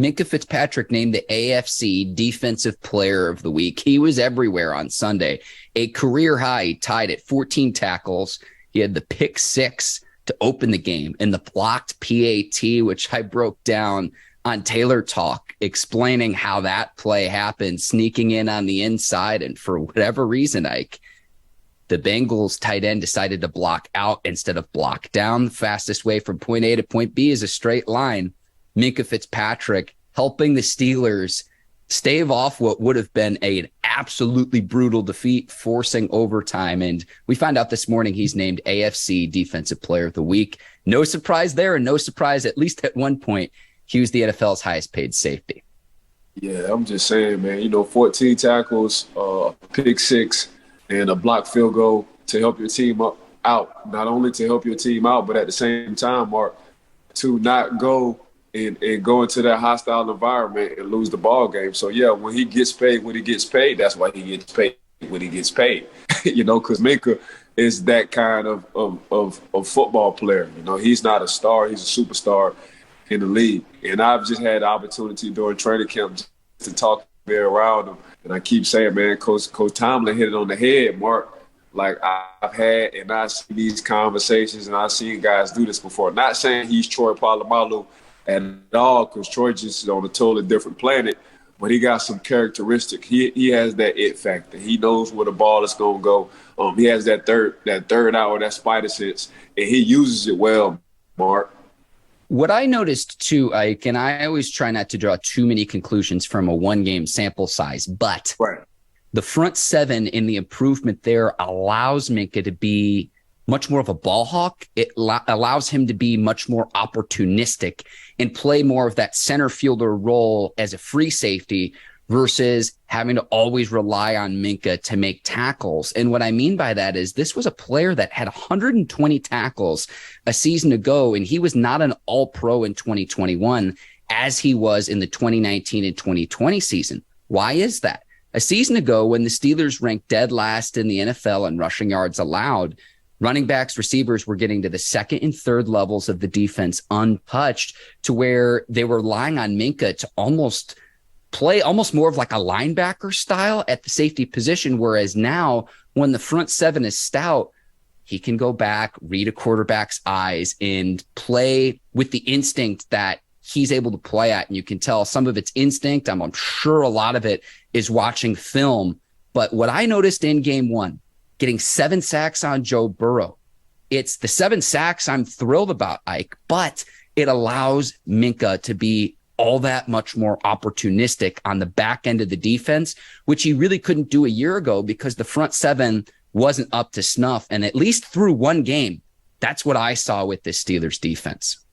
Minkah Fitzpatrick named the AFC Defensive Player of the Week. He was everywhere on Sunday. A career high, tied at 14 tackles. He had the pick six to open the game and the blocked PAT, which I broke down on Taylor Talk, explaining how that play happened, sneaking in on the inside. And for whatever reason, Ike, the Bengals tight end decided to block out instead of block down. The fastest way from point A to point B is a straight line. Minkah Fitzpatrick helping the Steelers stave off what would have been an absolutely brutal defeat, forcing overtime. And we found out this morning he's named AFC Defensive Player of the Week. No surprise there, and no surprise, at least at one point, he was the NFL's highest paid safety. Yeah, I'm just saying, man, 14 tackles, pick six, and a blocked field goal to help your team out. Not only to help your team out, but at the same time, Mark, to not go and go into that hostile environment and lose the ball game. So, yeah, when he gets paid, that's why he gets paid when he gets paid, because Minkah is that kind of football player. He's not a star. He's a superstar in the league. And I've just had the opportunity during training camp to talk there around him. And I keep saying, man, Coach Tomlin hit it on the head, Mark. Like I've had and I see these conversations and I've seen guys do this before. Not saying he's Troy Polamalu at all, because Troy just is on a totally different planet, but he got some characteristics. He has that it factor. He knows where the ball is going to go. He has that third hour, that spider sense, and he uses it well, Mark. What I noticed too, Ike, and I always try not to draw too many conclusions from a one-game sample size, but the front seven in the improvement there allows Minkah to be much more of a ball hawk. It allows him to be much more opportunistic and play more of that center fielder role as a free safety versus having to always rely on Minkah to make tackles. And what I mean by that is this was a player that had 120 tackles a season ago, and he was not an all-pro in 2021 as he was in the 2019 and 2020 season. Why is that? A season ago, when the Steelers ranked dead last in the NFL in rushing yards allowed, running backs, receivers were getting to the second and third levels of the defense untouched, to where they were relying on Minkah to almost play almost more of like a linebacker style at the safety position. Whereas now, when the front seven is stout, he can go back, read a quarterback's eyes, and play with the instinct that he's able to play at. And you can tell some of it's instinct. I'm sure a lot of it is watching film. But what I noticed in game one, getting 7 sacks on Joe Burrow. It's the 7 sacks I'm thrilled about, Ike, but it allows Minkah to be all that much more opportunistic on the back end of the defense, which he really couldn't do a year ago because the front seven wasn't up to snuff. And at least through one game, that's what I saw with this Steelers defense.